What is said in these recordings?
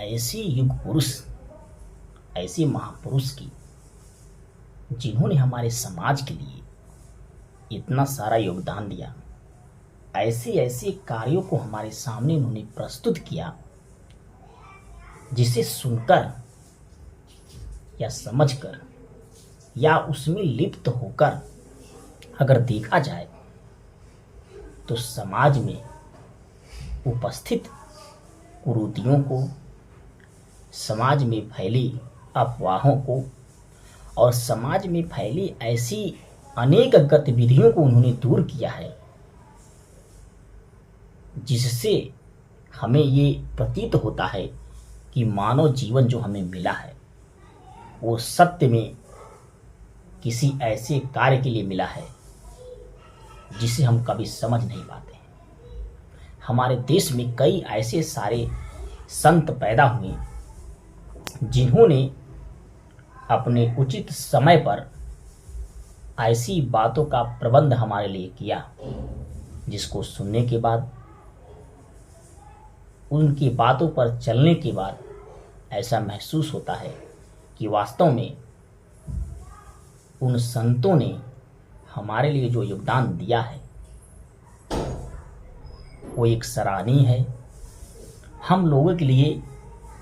ऐसे युग पुरुष, ऐसे महापुरुष की, जिन्होंने हमारे समाज के लिए इतना सारा योगदान दिया, ऐसे ऐसे कार्यों को हमारे सामने उन्होंने प्रस्तुत किया, जिसे सुनकर या समझकर या उसमें लिप्त होकर अगर देखा जाए तो समाज में उपस्थित कुरीतियों को, समाज में फैली अफवाहों को और समाज में फैली ऐसी अनेक गतिविधियों को उन्होंने दूर किया है, जिससे हमें ये प्रतीत होता है कि मानव जीवन जो हमें मिला है वो सत्य में किसी ऐसे कार्य के लिए मिला है जिसे हम कभी समझ नहीं पाते। हमारे देश में कई ऐसे सारे संत पैदा हुए जिन्होंने अपने उचित समय पर ऐसी बातों का प्रबंध हमारे लिए किया, जिसको सुनने के बाद, उनकी बातों पर चलने के बाद ऐसा महसूस होता है कि वास्तव में उन संतों ने हमारे लिए जो योगदान दिया है वो एक सराहनीय है, हम लोगों के लिए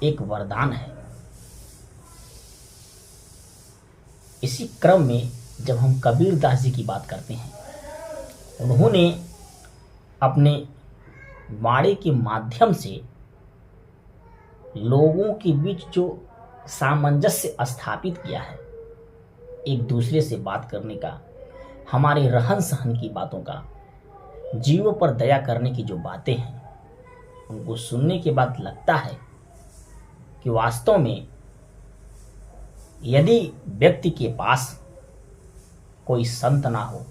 एक वरदान है। इसी क्रम में जब हम कबीर दास जी की बात करते हैं, उन्होंने अपने वाणी के माध्यम से लोगों के बीच जो सामंजस्य स्थापित किया है, एक दूसरे से बात करने का, हमारे रहन सहन की बातों का, जीवों पर दया करने की जो बातें हैं, उनको सुनने के बाद लगता है कि वास्तव में यदि व्यक्ति के पास कोई संत ना हो,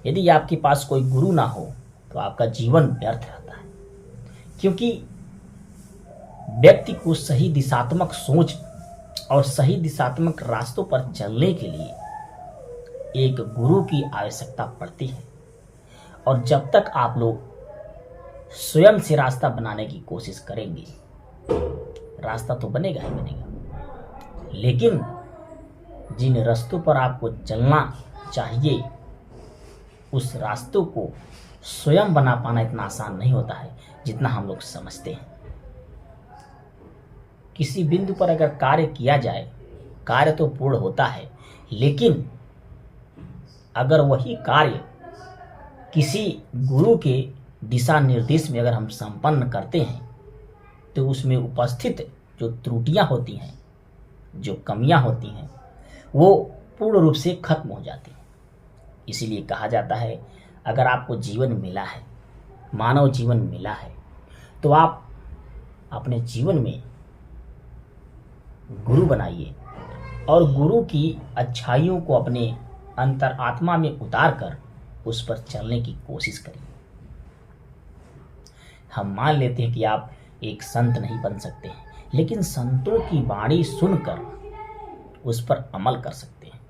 यदि आपके पास कोई गुरु ना हो, तो आपका जीवन व्यर्थ रहता है। क्योंकि व्यक्ति को सही दिशात्मक सोच और सही दिशात्मक रास्तों पर चलने के लिए एक गुरु की आवश्यकता पड़ती है। और जब तक आप लोग स्वयं से रास्ता बनाने की कोशिश करेंगे, रास्ता तो बनेगा ही बनेगा, लेकिन जिन रास्तों पर आपको चलना चाहिए उस रास्तों को स्वयं बना पाना इतना आसान नहीं होता है जितना हम लोग समझते हैं। किसी बिंदु पर अगर कार्य किया जाए, कार्य तो पूर्ण होता है, लेकिन अगर वही कार्य किसी गुरु के दिशा निर्देश में अगर हम संपन्न करते हैं तो उसमें उपस्थित जो त्रुटियां होती हैं, जो कमियां होती हैं, वो पूर्ण रूप से खत्म हो जाती हैं। इसीलिए कहा जाता है, अगर आपको जीवन मिला है, मानव जीवन मिला है, तो आप अपने जीवन में गुरु बनाइए और गुरु की अच्छाइयों को अपने अंतरात्मा में उतार कर उस पर चलने की कोशिश करिए। हम मान लेते हैं कि आप एक संत नहीं बन सकते हैं, लेकिन संतों की वाणी सुनकर उस पर अमल कर सकते हैं।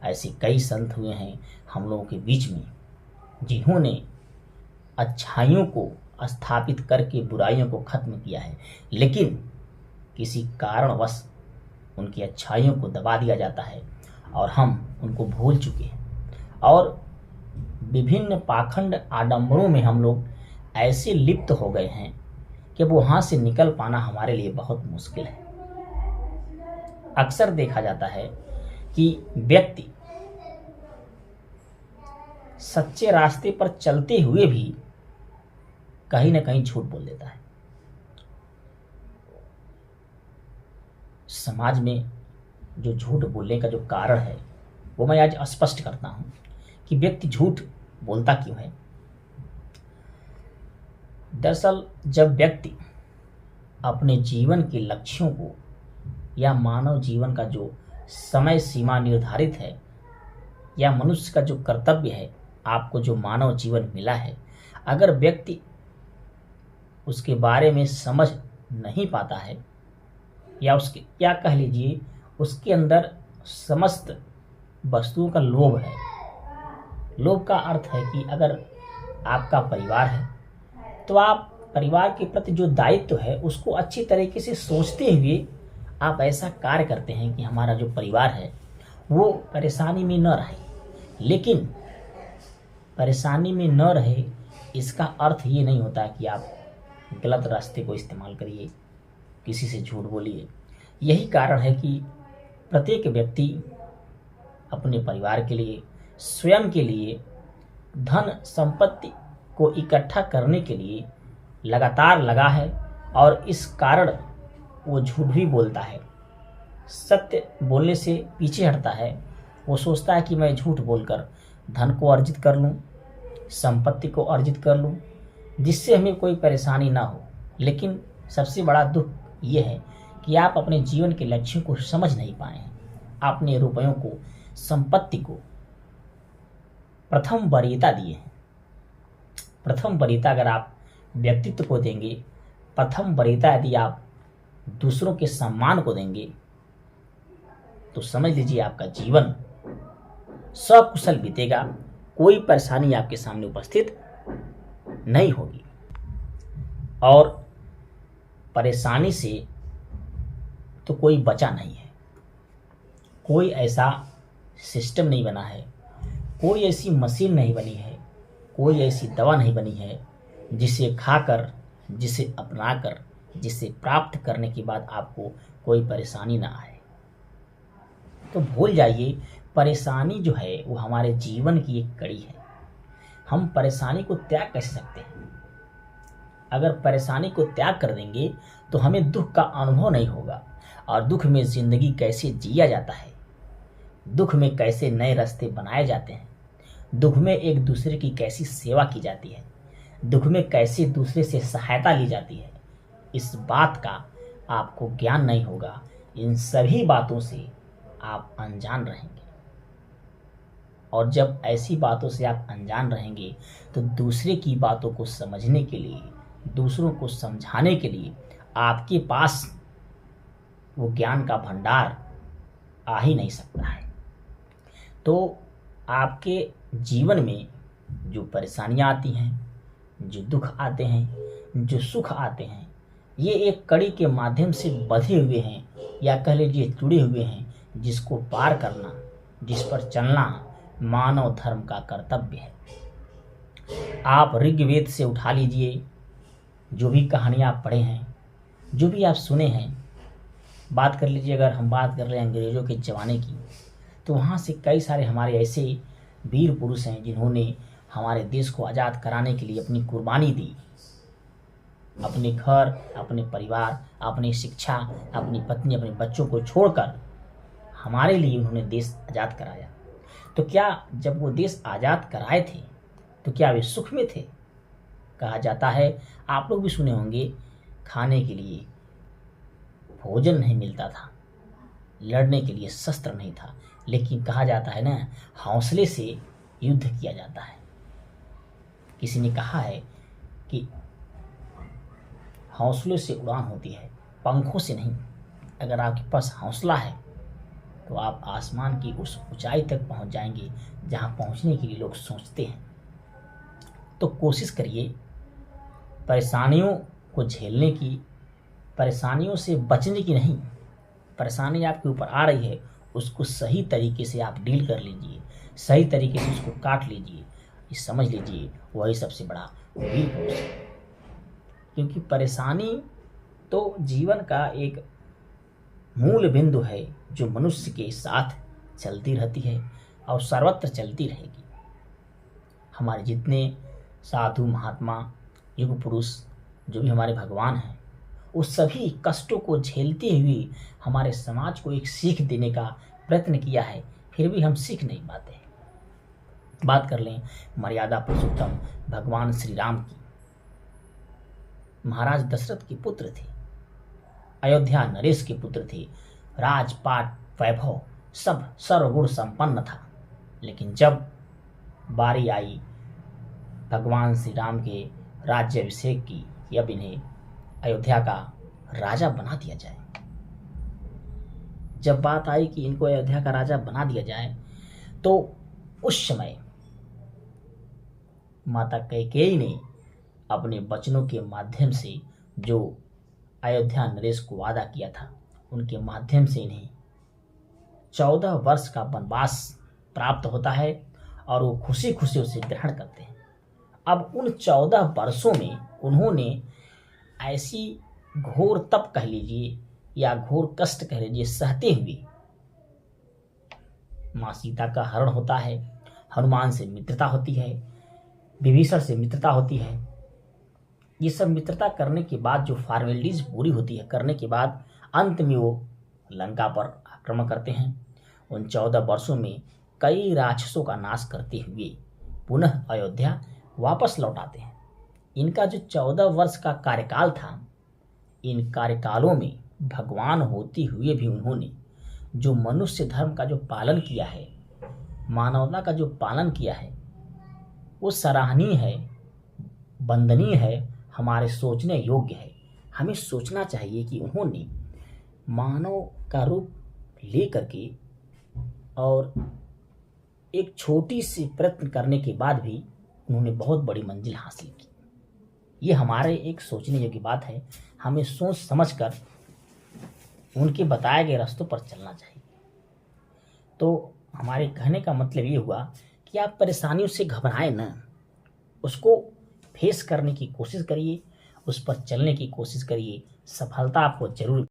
ऐसे कई संत हुए हैं हम लोगों के बीच में, जिन्होंने अच्छाइयों को स्थापित करके बुराइयों को खत्म किया है, लेकिन किसी कारणवश उनकी अच्छाइयों को दबा दिया जाता है और हम उनको भूल चुके हैं। और विभिन्न पाखंड आडंबरों में हम लोग ऐसे लिप्त हो गए हैं कि वहां से निकल पाना हमारे लिए बहुत मुश्किल है। अक्सर देखा जाता है कि व्यक्ति सच्चे रास्ते पर चलते हुए भी कहीं ना कहीं झूठ बोल देता है। समाज में जो झूठ बोलने का जो कारण है वो मैं आज स्पष्ट करता हूं कि व्यक्ति झूठ बोलता क्यों है। दरअसल जब व्यक्ति अपने जीवन के लक्ष्यों को या मानव जीवन का जो समय सीमा निर्धारित है या मनुष्य का जो कर्तव्य है, आपको जो मानव जीवन मिला है, अगर व्यक्ति उसके बारे में समझ नहीं पाता है या उसके क्या कह लीजिए उसके अंदर समस्त वस्तुओं का लोभ है। लोभ का अर्थ है कि अगर आपका परिवार है तो आप परिवार के प्रति जो दायित्व है उसको अच्छी तरीके से सोचते हुए आप ऐसा कार्य करते हैं कि हमारा जो परिवार है वो परेशानी में न रहे। लेकिन परेशानी में न रहे इसका अर्थ ये नहीं होता कि आप गलत रास्ते को इस्तेमाल करिए, किसी से झूठ बोलिए। यही कारण है कि प्रत्येक व्यक्ति अपने परिवार के लिए, स्वयं के लिए, धन संपत्ति को इकट्ठा करने के लिए लगातार लगा है और इस कारण वो झूठ भी बोलता है, सत्य बोलने से पीछे हटता है। वो सोचता है कि मैं झूठ बोलकर धन को अर्जित कर लूं, संपत्ति को अर्जित कर लूं, जिससे हमें कोई परेशानी ना हो। लेकिन सबसे बड़ा दुख ये है कि आप अपने जीवन के लक्ष्यों को समझ नहीं पाए हैं। आपने रुपयों को, संपत्ति को प्रथम वरीयता दिए हैं। प्रथम वरीयता अगर आप व्यक्तित्व को देंगे, प्रथम वरीयता यदि आप दूसरों के सम्मान को देंगे, तो समझ लीजिए आपका जीवन सकुशल बीतेगा, कोई परेशानी आपके सामने उपस्थित नहीं होगी। और परेशानी से तो कोई बचा नहीं है, कोई ऐसा सिस्टम नहीं बना है, कोई ऐसी मशीन नहीं बनी है, कोई ऐसी दवा नहीं बनी है जिसे खाकर, जिसे अपनाकर, जिसे प्राप्त करने के बाद आपको कोई परेशानी ना आए। तो भूल जाइए, परेशानी जो है वो हमारे जीवन की एक कड़ी है। हम परेशानी को त्याग कैसे सकते हैं? अगर परेशानी को त्याग कर देंगे तो हमें दुख का अनुभव नहीं होगा। और दुख में जिंदगी कैसे जिया जाता है, दुख में कैसे नए रास्ते बनाए जाते हैं, दुख में एक दूसरे की कैसी सेवा की जाती है, दुख में कैसे दूसरे से सहायता ली जाती है, इस बात का आपको ज्ञान नहीं होगा। इन सभी बातों से आप अनजान रहेंगे। और जब ऐसी बातों से आप अनजान रहेंगे तो दूसरे की बातों को समझने के लिए, दूसरों को समझाने के लिए आपके पास वो ज्ञान का भंडार आ ही नहीं सकता है। तो आपके जीवन में जो परेशानियां आती हैं, जो दुख आते हैं, जो सुख आते हैं, ये एक कड़ी के माध्यम से बंधे हुए हैं, या कह लीजिए जुड़े हुए हैं, जिसको पार करना, जिस पर चलना मानव धर्म का कर्तव्य है। आप ऋग्वेद से उठा लीजिए, जो भी कहानियाँ आप पढ़े हैं, जो भी आप सुने हैं, बात कर लीजिए। अगर हम बात कर रहे हैं अंग्रेज़ों के ज़माने की, तो वहाँ से कई सारे हमारे ऐसे वीर पुरुष हैं जिन्होंने हमारे देश को आज़ाद कराने के लिए अपनी कुर्बानी दी। अपने घर, अपने परिवार, अपनी शिक्षा, अपनी पत्नी, अपने बच्चों को छोड़कर हमारे लिए उन्होंने देश आज़ाद कराया। तो क्या जब वो देश आज़ाद कराए थे तो क्या वे सुख में थे? कहा जाता है, आप लोग भी सुने होंगे, खाने के लिए भोजन नहीं मिलता था, लड़ने के लिए शस्त्र नहीं था, लेकिन कहा जाता है ना, हौसले से युद्ध किया जाता है। किसी ने कहा है कि हौसले से उड़ान होती है, पंखों से नहीं। अगर आपके पास हौसला है तो आप आसमान की उस ऊंचाई तक पहुंच जाएंगे जहां पहुंचने के लिए लोग सोचते हैं। तो कोशिश करिए परेशानियों को झेलने की, परेशानियों से बचने की नहीं। परेशानी आपके ऊपर आ रही है, उसको सही तरीके से आप डील कर लीजिए, सही तरीके से उसको काट लीजिए। ये समझ लीजिए वही सबसे बड़ा वीर पुरुष है। क्योंकि परेशानी तो जीवन का एक मूल बिंदु है जो मनुष्य के साथ चलती रहती है और सर्वत्र चलती रहेगी। हमारे जितने साधु, महात्मा, युग पुरुष, जो भी हमारे भगवान हैं, उस सभी कष्टों को झेलते हुए हमारे समाज को एक सीख देने का प्रयत्न किया है, फिर भी हम सीख नहीं पाते। बात कर लें मर्यादा पुरुषोत्तम भगवान श्री राम की। महाराज दशरथ के पुत्र थे, अयोध्या नरेश के पुत्र थे, राजपाट, वैभव सब सर्वगुण संपन्न था। लेकिन जब बारी आई भगवान श्री राम के राज्याभिषेक की, अब इन्हें अयोध्या का राजा बना दिया जाए, जब बात आई कि इनको अयोध्या का राजा बना दिया जाए, तो उस समय माता कैकेयी ने अपने वचनों के माध्यम से जो अयोध्या नरेश को वादा किया था, उनके माध्यम से इन्हें 14 वर्ष का वनवास प्राप्त होता है और वो खुशी खुशी उसे ग्रहण करते हैं। अब उन 14 वर्षों में उन्होंने ऐसी घोर तप कह लीजिए या घोर कष्ट कह लीजिए सहते हुए, माँ सीता का हरण होता है, हनुमान से मित्रता होती है, विभीषण से मित्रता होती है। ये सब मित्रता करने के बाद जो फॉर्मेलिटीज पूरी होती है, करने के बाद अंत में वो लंका पर आक्रमण करते हैं। उन 14 वर्षों में कई राक्षसों का नाश करते हुए पुनः अयोध्या वापस लौट आते हैं। इनका जो 14 वर्ष का कार्यकाल था, इन कार्यकालों में भगवान होते हुए भी उन्होंने जो मनुष्य धर्म का जो पालन किया है, मानवता का जो पालन किया है, वो सराहनीय है, वंदनीय है, हमारे सोचने योग्य है। हमें सोचना चाहिए कि उन्होंने मानव का रूप ले करके और एक छोटी सी प्रयत्न करने के बाद भी उन्होंने बहुत बड़ी मंजिल हासिल की। ये हमारे एक सोचने योग्य बात है। हमें सोच समझकर उनके बताए गए रास्तों पर चलना चाहिए। तो हमारे कहने का मतलब ये हुआ कि आप परेशानियों से घबराएं न, उसको फेस करने की कोशिश करिए, उस पर चलने की कोशिश करिए। सफलता आपको जरूर